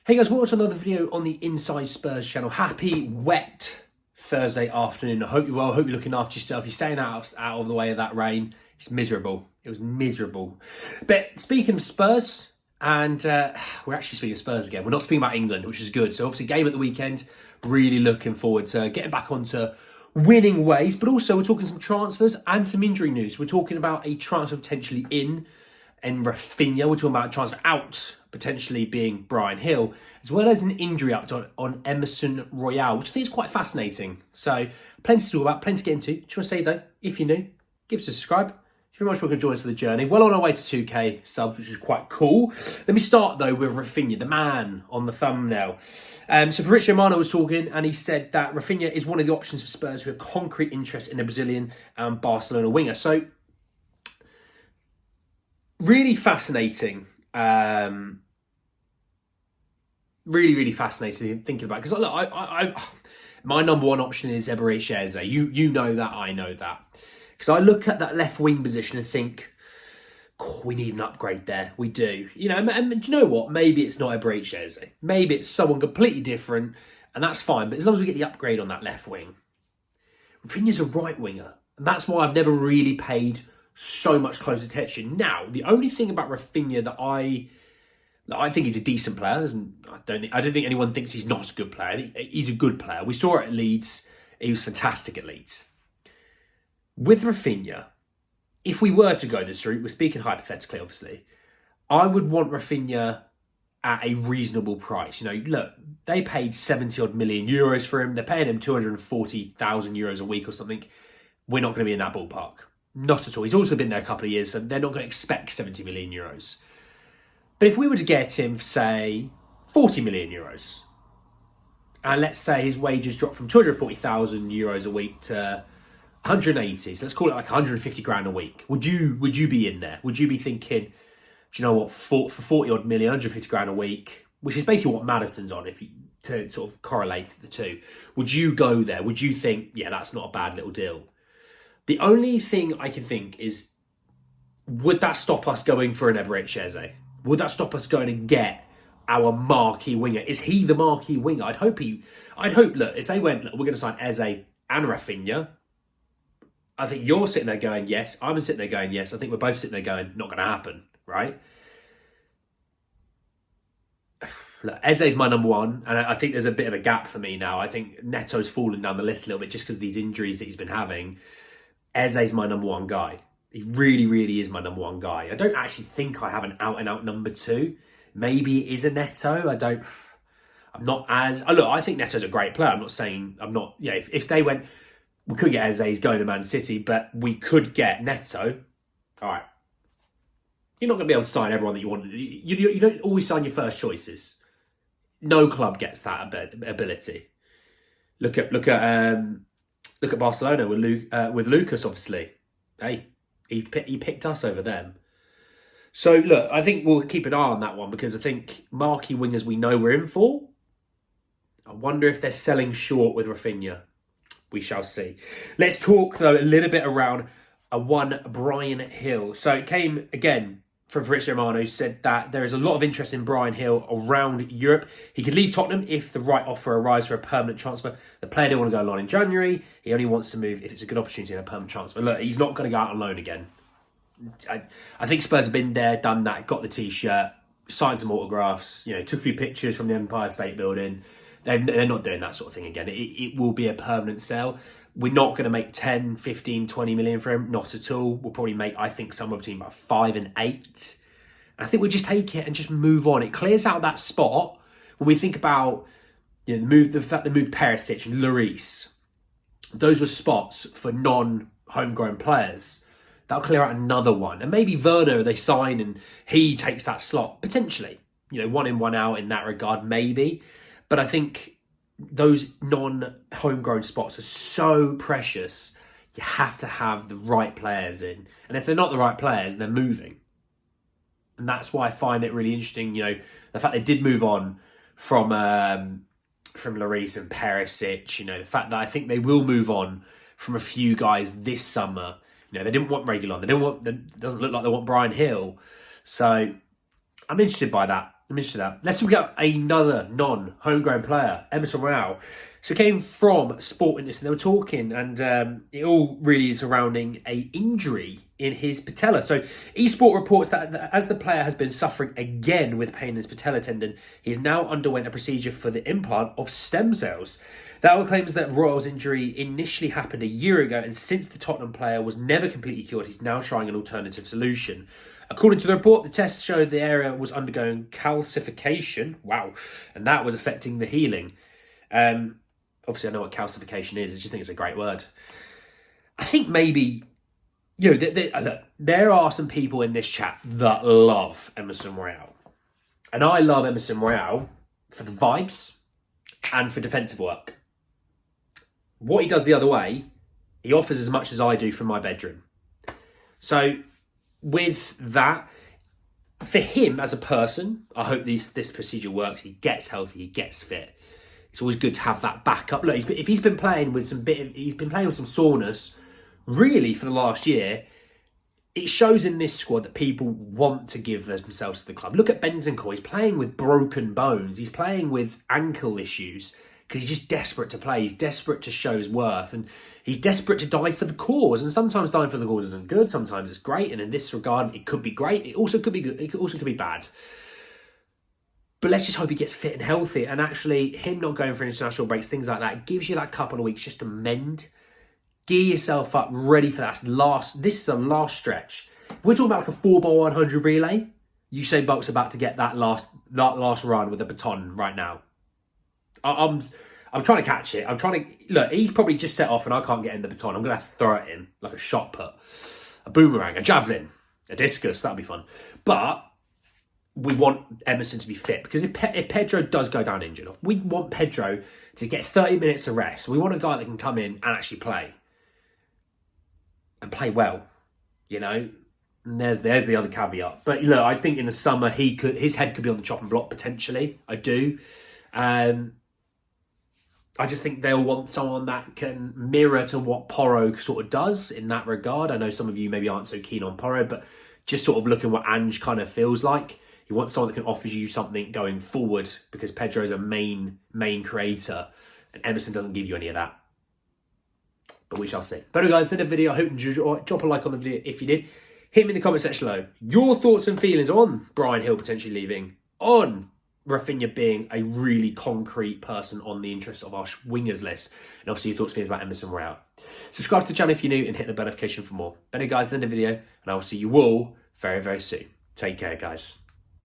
Hey guys, welcome to another video on the Inside Spurs channel. Happy wet Thursday afternoon. I hope you're well. I hope you're looking after yourself. You're staying out of the way of that rain. It's miserable. It was miserable. But speaking of Spurs, and we're actually speaking of Spurs again. We're not speaking about England, which is good. So obviously game at the weekend. Really looking forward to getting back onto winning ways. But also we're talking some transfers and some injury news. We're talking about a transfer potentially in Raphinha. We're talking about a transfer out, potentially being Bryan Gil, as well as an injury update on Emerson Royal, which I think is quite fascinating. So plenty to talk about, plenty to get into. Just want to say though, if you're new, give us a subscribe. If you're very much welcome to join us for the journey. Well on our way to 2k subs, which is quite cool. Let me start though with Raphinha, the man on the thumbnail. So Fabrizio Romano was talking and he said that Raphinha is one of the options for Spurs who have concrete interest in the Brazilian and Barcelona winger. So really fascinating. Really fascinating thinking about it. Because look, my number one option is Emerson Royal. You know that, I know that. Because I look at that left wing position and think, oh, we need an upgrade there. We do. You know, and do you know what? Maybe it's not Emerson Royal. Maybe it's someone completely different, and that's fine. But as long as we get the upgrade on that left wing. Raphinha's a right winger. And that's why I've never really paid so much close attention. Now, the only thing about Raphinha that I think he's a decent player. I don't think anyone thinks he's not a good player. He's a good player. We saw it at Leeds. He was fantastic at Leeds. With Raphinha, if we were to go this route, we're speaking hypothetically, obviously, I would want Raphinha at a reasonable price. You know, look, they paid 70 odd million euros for him. They're paying him 240,000 euros a week or something. We're not going to be in that ballpark. Not at all. He's also been there a couple of years, so they're not going to expect 70 million euros. But if we were to get him, say, 40 million euros, and let's say his wages dropped from 240,000 euros a week to 180, so let's call it like 150 grand a week. Would you be in there? Would you be thinking, do you know what, for 40 odd million, 150 grand a week, which is basically what Madison's on, if you to sort of correlate the two, would you go there? Would you think, yeah, that's not a bad little deal? The only thing I can think is, would that stop us going for an Emerson Royal? Would that stop us going and get our marquee winger? Is he the marquee winger? I'd hope, look, if they went, look, we're going to sign Eze and Raphinha, I think you're sitting there going, yes. I'm sitting there going, yes. I think we're both sitting there going, not going to happen, right? Look, Eze's my number one, and I think there's a bit of a gap for me now. I think Neto's fallen down the list a little bit just because of these injuries that he's been having. Eze's my number one guy. He really is my number one guy. I don't actually think I have an out-and-out number two. Maybe it is a Neto. Look, I think Neto's a great player. If they went, we could get Eze, he's going to Man City, but we could get Neto. All right. You're not going to be able to sign everyone that you want. You don't always sign your first choices. No club gets that ability. Look at Barcelona with Lucas, obviously. Hey, he picked us over them. So look, I think we'll keep an eye on that one because I think marquee wingers we know we're in for. I wonder if they're selling short with Raphinha. We shall see. Let's talk though a little bit around one Bryan Gil. So it came again from Fabrizio Romano, who said that there is a lot of interest in Bryan Gil around Europe. He could leave Tottenham if the right offer arrives for a permanent transfer. The player didn't want to go on loan in January. He only wants to move if it's a good opportunity in a permanent transfer. Look, he's not going to go out on loan again. I think Spurs have been there, done that, got the T-shirt, signed some autographs, took a few pictures from the Empire State Building. They're not doing that sort of thing again. It will be a permanent sale. We're not going to make 10, 15, 20 million for him. Not at all. We'll probably make, I think, somewhere between about 5 and 8. I think we'll just take it and just move on. It clears out that spot when we think about the fact they moved Perisic and Lloris. Those were spots for non-homegrown players. That'll clear out another one. And maybe Werner, they sign and he takes that slot, potentially. One in, one out in that regard, maybe. But I think those non-homegrown spots are so precious. You have to have the right players in. And if they're not the right players, they're moving. And that's why I find it really interesting, the fact they did move on from Lloris and Perisic, the fact that I think they will move on from a few guys this summer. They didn't want Reguilon. It doesn't look like they want Bryan Gil. So I'm interested by that. I'm interested in that. Let's look at another non-homegrown player, Emerson Royal. So came from Sporting, and they were talking, and it all really is surrounding a injury in his patella. So eSport reports that as the player has been suffering again with pain in his patella tendon, he has now underwent a procedure for the implant of stem cells. That claims that Royal's injury initially happened a year ago, and since the Tottenham player was never completely cured, he's now trying an alternative solution. According to the report, the tests showed the area was undergoing calcification. Wow. And that was affecting the healing. Obviously, I know what calcification is. I just think it's a great word. I think maybe, look, there are some people in this chat that love Emerson Royal. And I love Emerson Royal for the vibes and for defensive work. What he does the other way, he offers as much as I do from my bedroom. So with that, for him as a person, I hope this procedure works. He gets healthy, he gets fit. It's always good to have that backup. Look, if he's been playing with some soreness, really for the last year, it shows in this squad that people want to give themselves to the club. Look at Bentancur. He's playing with broken bones. He's playing with ankle issues because he's just desperate to play. He's desperate to show his worth, and he's desperate to die for the cause. And sometimes dying for the cause isn't good. Sometimes it's great. And in this regard, it could be great. It also could be good. It also could be bad. But let's just hope he gets fit and healthy. And actually, him not going for international breaks, things like that, gives you that couple of weeks just to mend. Gear yourself up, ready for that this is a last stretch. If we're talking about like a 4x100 relay, Usain Bolt's about to get that last run with a baton right now. I'm trying to catch it. I'm trying to look. He's probably just set off, and I can't get in the baton. I'm gonna have to throw it in like a shot put, a boomerang, a javelin, a discus. That'll be fun. But we want Emerson to be fit, because if Pedro does go down injured, we want Pedro to get 30 minutes of rest. We want a guy that can come in and actually play. And play well, And there's the other caveat. But look, I think in the summer his head could be on the chopping block potentially. I do. I just think they'll want someone that can mirror to what Porro sort of does in that regard. I know some of you maybe aren't so keen on Porro, but just sort of looking what Ange kind of feels like. You want someone that can offer you something going forward, because Pedro's a main creator, and Emerson doesn't give you any of that. But we shall see. But anyway, guys, in the video, I hope you enjoyed. Drop a like on the video if you did. Hit me in the comment section below your thoughts and feelings on Bryan Gil potentially leaving, on Raphinha being a really concrete person on the interests of our wingers list, and obviously your thoughts and feelings about Emerson Royal. Subscribe to the channel if you're new and hit the bell notification for more. But anyway, guys, in the video, and I will see you all very, very soon. Take care, guys.